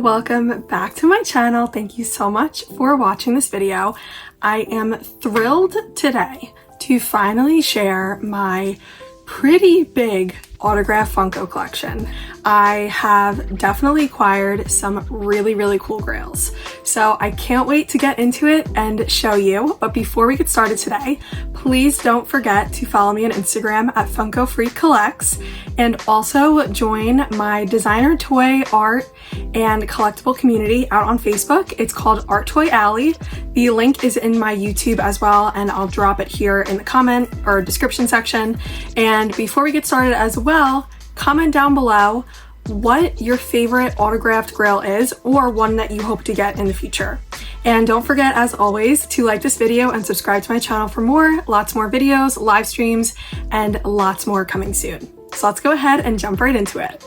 Welcome back to my channel. Thank you so much for watching this video. I am thrilled today to finally share my pretty big autograph Funko collection. I have definitely acquired some really cool grails. So I can't wait to get into it and show you. But before we get started today, please don't forget to follow me on Instagram at Funko Freak Collects and also join my designer toy art and collectible community out on Facebook. It's called Art Toy Alley. The link is in my YouTube as well, and I'll drop it here in the comment or description section. And before we get started as well, comment down below what your favorite autographed grail is or one that you hope to get in the future. And don't forget, as always, to like this video and subscribe to my channel for more, lots more videos, live streams, and lots more coming soon. So let's go ahead and jump right into it.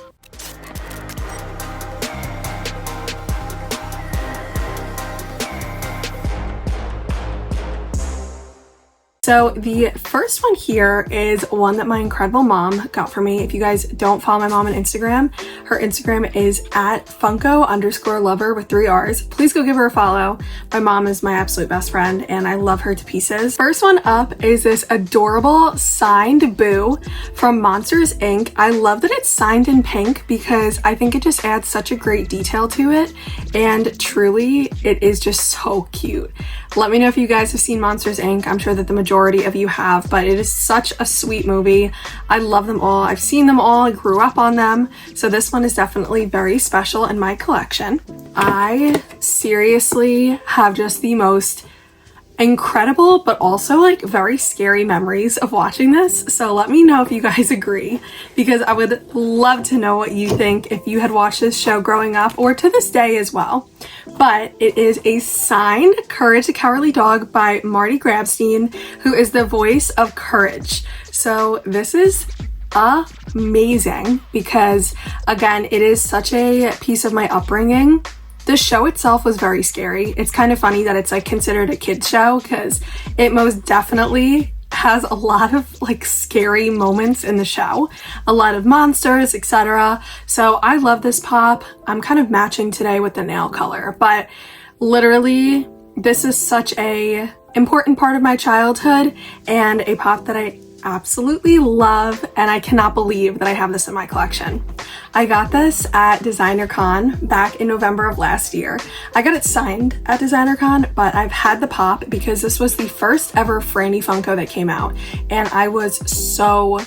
So the first one here is one that my incredible mom got for me. If you guys don't follow my mom on Instagram, her Instagram is at Funko_lover with 3 R's. Please go give her a follow. My mom is my absolute best friend and I love her to pieces. First one up is this adorable signed Boo from Monsters Inc. I love that it's signed in pink because I think it just adds such a great detail to it, and truly it is just so cute. Let me know if you guys have seen Monsters Inc. I'm sure that the majority of you have, but it is such a sweet movie. I love them all. I've seen them all. I grew up on them. So this one is definitely very special in my collection. I seriously have just the most incredible but also like very scary memories of watching this. So let me know if you guys agree, because I would love to know what you think if you had watched this show growing up or to this day as well. But it is a signed Courage the Cowardly Dog by Marty Grabstein, who is the voice of Courage. So this is amazing because, again, it is such a piece of my upbringing. The show itself was very scary. It's kind of funny that it's like considered a kid's show because it most definitely has a lot of like scary moments in the show, a lot of monsters, etc. So I love this pop. I'm kind of matching today with the nail color, but literally this is such a important part of my childhood and a pop that I absolutely love, and I cannot believe that I have this in my collection. I got this at Designer Con back in November of last year. I got it signed at Designer Con, but I've had the pop because this was the first ever Franny Funko that came out, and I was so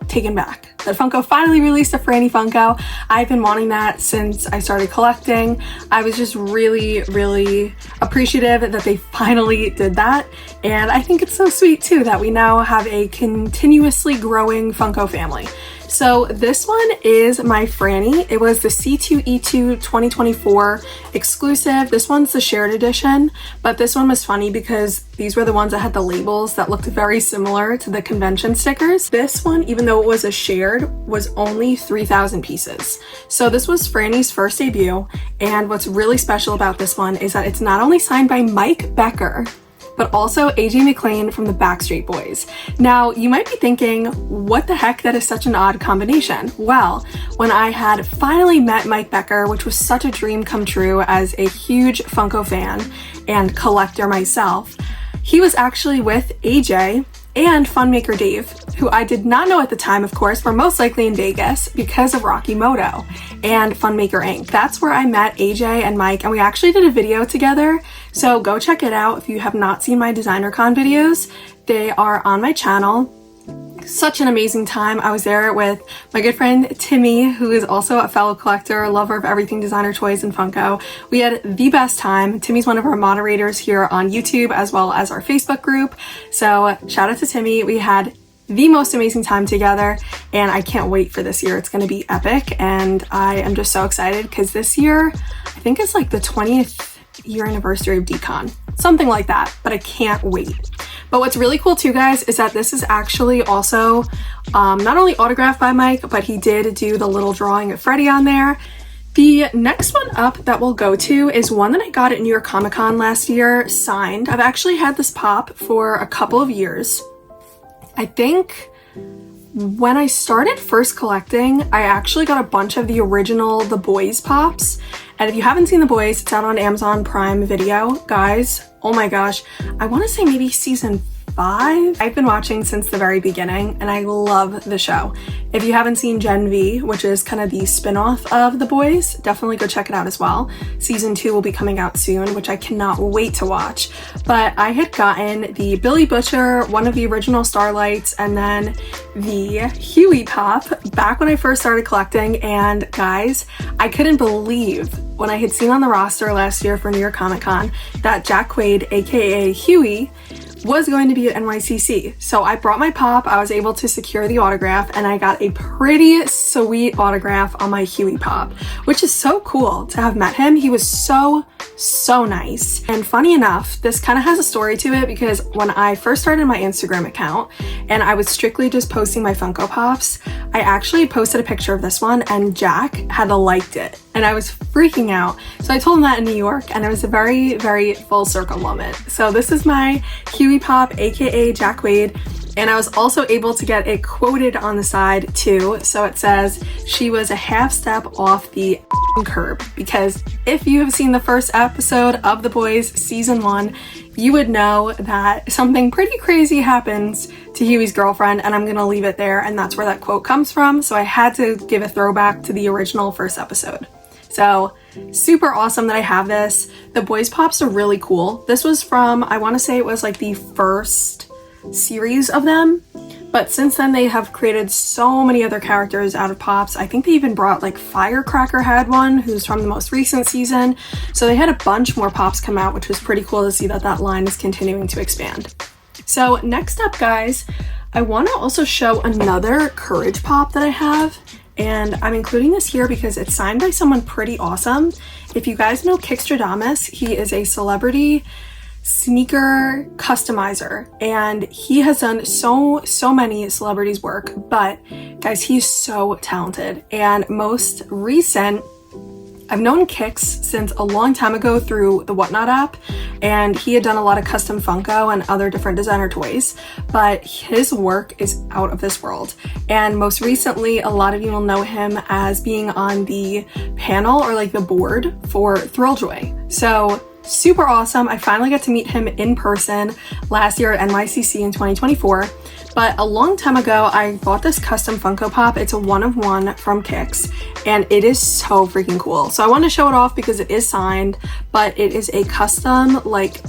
taken back that Funko finally released a Franny Funko. I've been wanting that since I started collecting. I was just really appreciative that they finally did that, and I think it's so sweet too that we now have a continuously growing Funko family. So this one is my Franny. It was the C2E2 2024 exclusive. This one's the shared edition, but this one was funny because these were the ones that had the labels that looked very similar to the convention stickers. This one, even though it was a shared, was only 3,000 pieces. So this was Franny's first debut, and what's really special about this one is that it's not only signed by Mike Becker, but also AJ McLean from the Backstreet Boys. Now, you might be thinking, what the heck, that is such an odd combination. Well, when I had finally met Mike Becker, which was such a dream come true as a huge Funko fan and collector myself, he was actually with AJ and Funmaker Dave, who I did not know at the time, of course, were most likely in Vegas because of Rocky Moto and Funmaker Inc. That's where I met AJ and Mike, and we actually did a video together. So go check it out if you have not seen my Designer Con videos. They are on my channel. Such an amazing time. I was there with my good friend Timmy, who is also a fellow collector, a lover of everything designer toys and Funko. We had the best time. Timmy's one of our moderators here on YouTube as well as our Facebook group. So shout out to Timmy. We had the most amazing time together, and I can't wait for this year. It's going to be epic, and I am just so excited because this year, I think it's like the 20th year anniversary of Decon, something like that, but I can't wait. But what's really cool too, guys, is that this is actually also not only autographed by Mike, but he did do the little drawing of Freddy on there. The next one up that we'll go to is one that I got at New York Comic Con last year, signed. I've actually had this pop for a couple of years. I think when I started first collecting, I actually got a bunch of the original The Boys pops. And if you haven't seen The Boys, it's out on Amazon Prime Video. Guys, oh my gosh, I want to say maybe season 5. I've been watching since the very beginning and I love the show. If you haven't seen Gen V, which is kind of the spin-off of The Boys, definitely go check it out as well. Season 2 will be coming out soon, which I cannot wait to watch. But I had gotten the Billy Butcher, one of the original Starlights, and then the Huey pop back when I first started collecting. And guys, I couldn't believe when I had seen on the roster last year for New York Comic Con that Jack Quaid, aka Huey, was going to be at NYCC. So I brought my pop, I was able to secure the autograph, and I got a pretty sweet autograph on my Huey pop, which is so cool to have met him. He was so nice. And funny enough, this kind of has a story to it because when I first started my Instagram account and I was strictly just posting my Funko Pops, I actually posted a picture of this one and Jack had liked it and I was freaking out. So I told him that in New York and it was a very full circle moment. So this is my Huey pop, aka Jack Quaid. And I was also able to get it quoted on the side too. So it says, "She was a half step off the curb," because if you have seen the first episode of The Boys season 1, you would know that something pretty crazy happens to Huey's girlfriend, and I'm gonna leave it there, and that's where that quote comes from. So I had to give a throwback to the original first episode. So super awesome that I have this. The Boys pops are really cool. This was from, I wanna say it was like the first series of them, but since then they have created so many other characters out of pops. I think they even brought like Firecracker had one who's from the most recent season, so they had a bunch more pops come out, which was pretty cool to see that that line is continuing to expand. So next up, guys, I want to also show another Courage pop that I have, and I'm including this here because it's signed by someone pretty awesome. If you guys know Kixtradamus, he is a celebrity sneaker customizer and he has done so many celebrities work, but guys, he's so talented. And most recent, I've known Kix since a long time ago through the Whatnot app, and he had done a lot of custom Funko and other different designer toys, but his work is out of this world. And most recently, a lot of you will know him as being on the panel or like the board for Thrilljoy. So super awesome. I finally got to meet him in person last year at NYCC in 2024. But a long time ago, I bought this custom Funko Pop. It's a 1-of-1 from Kix, and it is so freaking cool. So I want to show it off because it is signed, but it is a custom like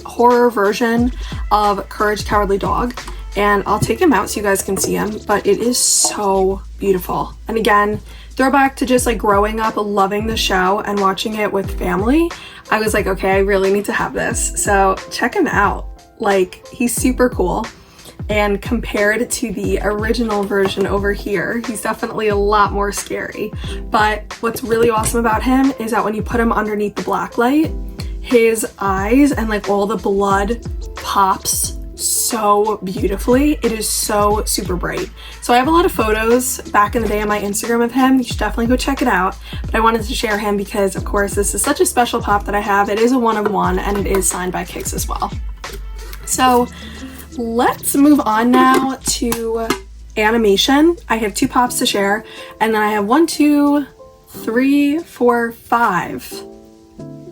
horror version of Courage Cowardly Dog. And I'll take him out so you guys can see him, but it is so beautiful. And again, throwback to just like growing up, loving the show and watching it with family. I was like, okay, I really need to have this. So check him out. Like, he's super cool. And compared to the original version over here, he's definitely a lot more scary. But what's really awesome about him is that when you put him underneath the black light, his eyes and like all the blood pops so beautifully. It is so super bright. So I have a lot of photos back in the day on my Instagram of him. You should definitely go check it out. But I wanted to share him because of course this is such a special pop that I have. It is a 1-of-1 and it is signed by Kix as well. So let's move on now to animation. I have 2 pops to share, and then I have 1, 2, 3, 4, 5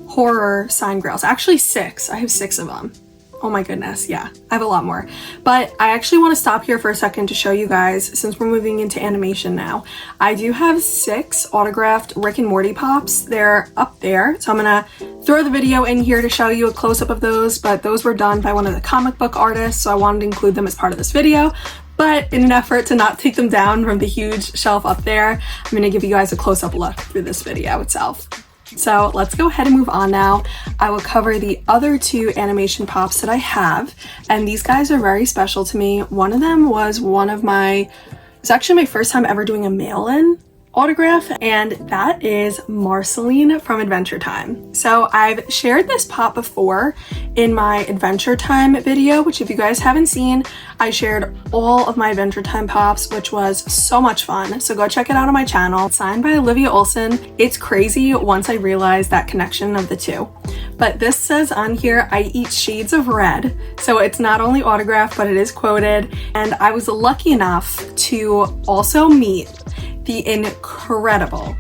horror sign grails. Actually 6. I have 6 of them. Oh my goodness, yeah, I have a lot more. But I actually want to stop here for a second to show you guys, since we're moving into animation now. I do have 6 autographed Rick and Morty pops. They're up there, so I'm gonna throw the video in here to show you a close-up of those, but those were done by one of the comic book artists, so I wanted to include them as part of this video. But in an effort to not take them down from the huge shelf up there, I'm gonna give you guys a close-up look through this video itself. So let's go ahead and move on now. I will cover the other 2 animation pops that I have, and these guys are very special to me. One of them was it's actually my first time ever doing a mail-in autograph, and that is Marceline from Adventure Time. So I've shared this pop before in my Adventure Time video, which if you guys haven't seen, I shared all of my Adventure Time pops, which was so much fun. So go check it out on my channel. It's signed by Olivia Olson. It's crazy once I realized that connection of the 2. but this says on here, I eat shades of red. So it's not only autographed, but it is quoted. And I was lucky enough to also meet the incredible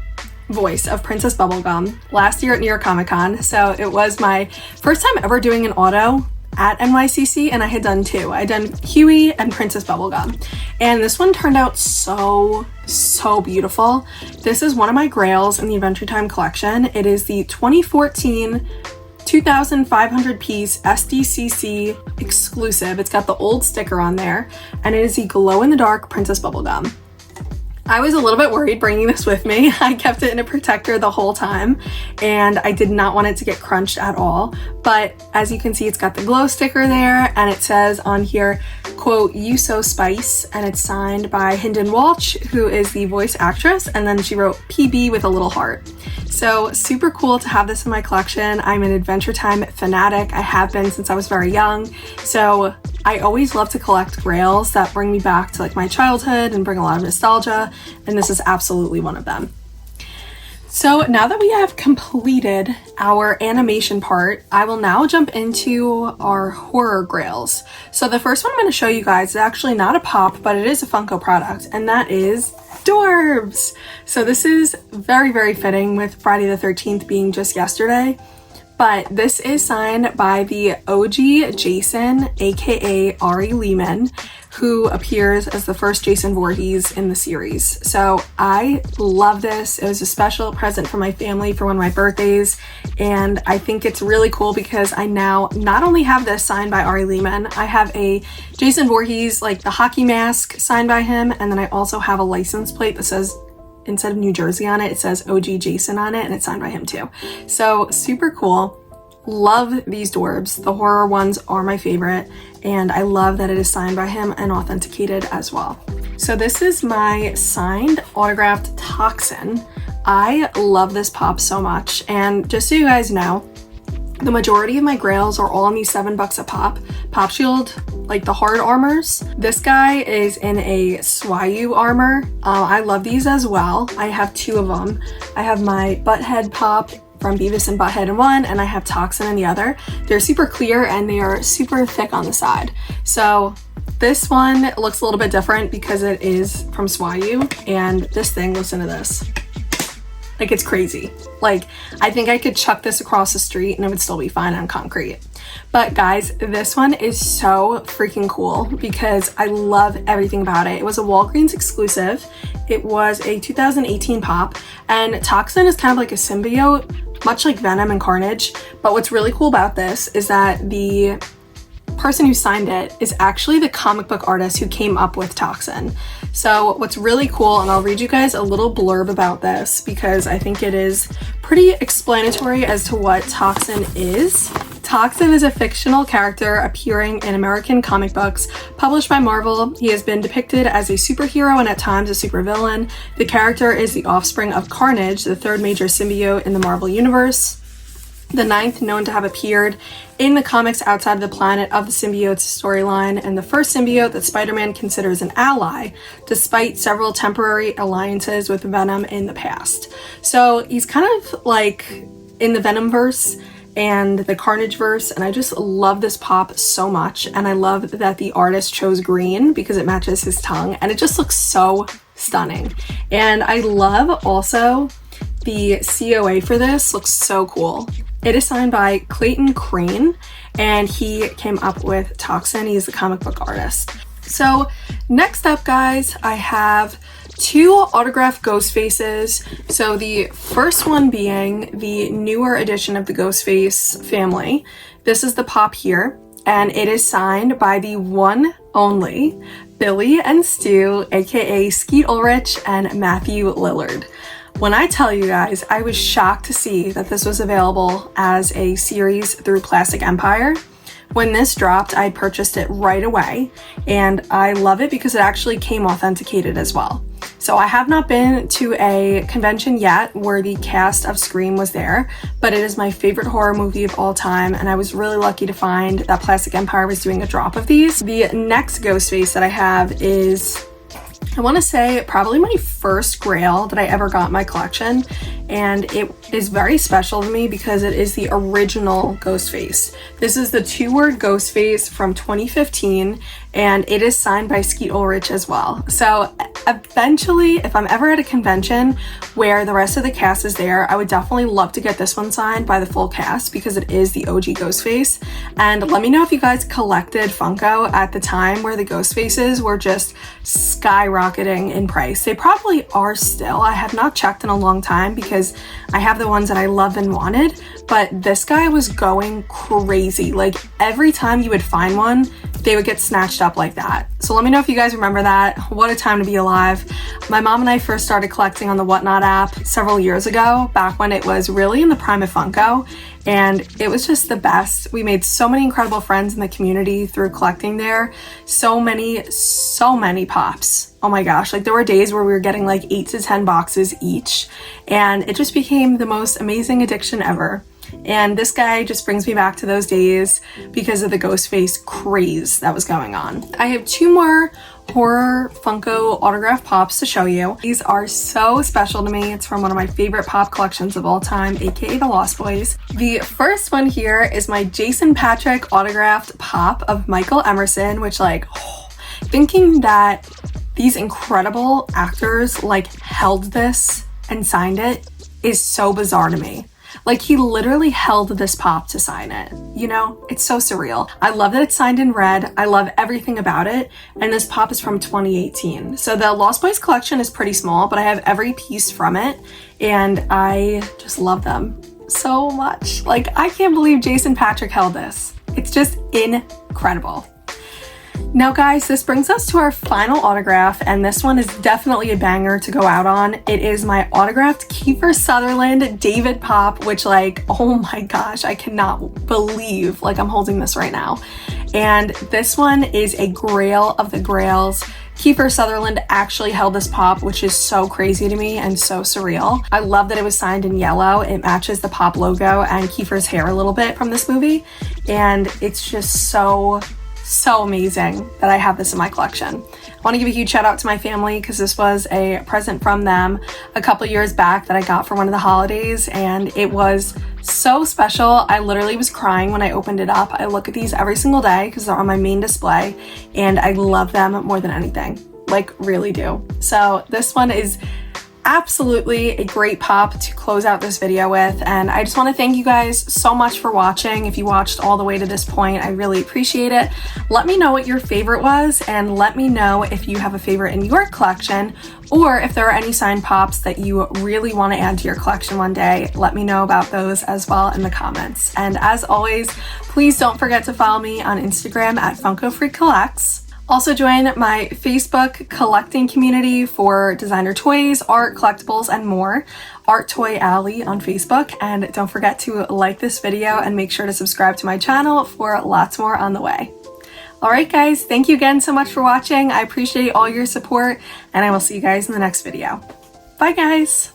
voice of Princess Bubblegum last year at New York Comic Con. So it was my first time ever doing an auto at NYCC, and I had done two. I had done Huey and Princess Bubblegum, and this one turned out so beautiful. This is one of my grails in the Adventure Time collection. It is the 2014 2,500 piece SDCC exclusive. It's got the old sticker on there, and it is the glow-in-the-dark Princess Bubblegum. I was a little bit worried bringing this with me. I kept it in a protector the whole time, and I did not want it to get crunched at all. But as you can see, it's got the glow sticker there, and it says on here, quote, "You so spice," and it's signed by Hynden Walsh, who is the voice actress, and then she wrote PB with a little heart. So super cool to have this in my collection. I'm an Adventure Time fanatic. I have been since I was very young. So I always love to collect grails that bring me back to like my childhood and bring a lot of nostalgia, and this is absolutely one of them. So now that we have completed our animation part, I will now jump into our horror grails. So the first one I'm going to show you guys is actually not a pop, but it is a Funko product, and that is Dwarves. So this is very fitting with Friday the 13th being just yesterday. But this is signed by the OG Jason, aka Ari Lehman, who appears as the first Jason Voorhees in the series. So I love this. It was a special present for my family for one of my birthdays, and I think it's really cool because I now not only have this signed by Ari Lehman, I have a Jason Voorhees, like the hockey mask, signed by him, and then I also have a license plate that says, instead of New Jersey on it, it says OG Jason on it, and it's signed by him too. So super cool. Love these Dwarves. The horror ones are my favorite, and I love that it is signed by him and authenticated as well. So this is my signed autographed Toxin. I love this pop so much, and just so you guys know, the majority of my grails are all in these $7 a pop. Pop Shield, like the hard armors. This guy is in a Swayuu armor. I love these as well. I have two of them. I have my Butthead pop from Beavis and Butthead in one, and I have Toxin in the other. They're super clear and they are super thick on the side. So this one looks a little bit different because it is from Swayuu, and this thing, listen to this. Like, it's crazy. Like, I think I could chuck this across the street and it would still be fine on concrete. But guys, this one is so freaking cool because I love everything about it. It was a Walgreens exclusive. It was a 2018 pop, and Toxin is kind of like a symbiote, much like Venom and Carnage. But what's really cool about this is that the person who signed it is actually the comic book artist who came up with Toxin. So what's really cool, and I'll read you guys a little blurb about this because I think it is pretty explanatory as to what Toxin is. Toxin is a fictional character appearing in American comic books published by Marvel. He has been depicted as a superhero and at times a supervillain. The character is the offspring of Carnage, the third major symbiote in the Marvel Universe, the ninth known to have appeared in the comics outside of the planet of the symbiote's storyline, and the first symbiote that Spider-Man considers an ally, despite several temporary alliances with Venom in the past. So he's kind of like in the Venomverse and the Carnageverse, and I just love this pop so much, and I love that the artist chose green because it matches his tongue, and it just looks so stunning. And I love also the COA for this, looks so cool. It is signed by Clayton Crane, and he came up with Toxin. He's the comic book artist. So next up, guys, I have two autographed Ghost Faces. So the first one being the newer edition of the Ghost Face family. This is the pop here, and it is signed by the one only Billy and Stu, aka Skeet Ulrich and Matthew Lillard. When I tell you guys, I was shocked to see that this was available as a series through Classic Empire. When this dropped, I purchased it right away, and I love it because it actually came authenticated as well. So I have not been to a convention yet where the cast of Scream was there, but it is my favorite horror movie of all time, and I was really lucky to find that Classic Empire was doing a drop of these. The next Ghost Face that I have is I want to say probably my first grail that I ever got in my collection, and it is very special to me because it is the original Ghost Face. This is the 2-word Ghost Face from 2015, and it is signed by Skeet Ulrich as well. So eventually, if I'm ever at a convention where the rest of the cast is there, I would definitely love to get this one signed by the full cast because it is the OG Ghost Face. And let me know if you guys collected Funko at the time where the Ghost Faces were just skyrocketing in price. They probably are still. I have not checked in a long time because I have the ones that I love and wanted, but this guy was going crazy. Like every time you would find one, they would get snatched up like that. So let me know if you guys remember that. What a time to be alive. My mom and I first started collecting on the Whatnot app several years ago, back when it was really in the prime of Funko, and it was just the best. We made so many incredible friends in the community through collecting there. So many pops. Oh my gosh, like there were days where we were getting like 8 to 10 boxes each, and it just became the most amazing addiction ever. And this guy just brings me back to those days because of the Ghost Face craze that was going on. I have 2 more horror Funko autograph pops to show you. These are so special to me. It's from one of my favorite pop collections of all time, aka the Lost Boys. The first one here is my Jason Patric autographed pop of Michael Emerson, which thinking that these incredible actors like held this and signed it is so bizarre to me. Like he literally held this pop to sign it, you know? It's so surreal. I love that it's signed in red. I love everything about it. And this pop is from 2018. So the Lost Boys collection is pretty small, but I have every piece from it and I just love them so much. Like I can't believe Jason Patric held this. It's just incredible. Now guys, this brings us to our final autograph, and this one is definitely a banger to go out on. It is my autographed Kiefer Sutherland David pop, which oh my gosh, I cannot believe I'm holding this right now. And this one is a grail of the grails. Kiefer Sutherland actually held this pop, which is so crazy to me and so surreal. I love that it was signed in yellow. It matches the pop logo and Kiefer's hair a little bit from this movie, and it's just so amazing that I have this in my collection. I want to give a huge shout out to my family because this was a present from them a couple years back that I got for one of the holidays, and it was so special. I literally was crying when I opened it up. I look at these every single day because they're on my main display and I love them more than anything. Really do. So this one is absolutely a great pop to close out this video with, and I just want to thank you guys so much for watching. If you watched all the way to this point, I really appreciate it. Let me know what your favorite was, and let me know if you have a favorite in your collection, or if there are any signed pops that you really want to add to your collection one day. Let me know about those as well in the comments. And as always, please don't forget to follow me on Instagram at Funko Freak Collects. Also join my Facebook collecting community for designer toys, art, collectibles, and more. Art Toy Alley on Facebook. And don't forget to like this video and make sure to subscribe to my channel for lots more on the way. Alright guys, thank you again so much for watching. I appreciate all your support, and I will see you guys in the next video. Bye guys!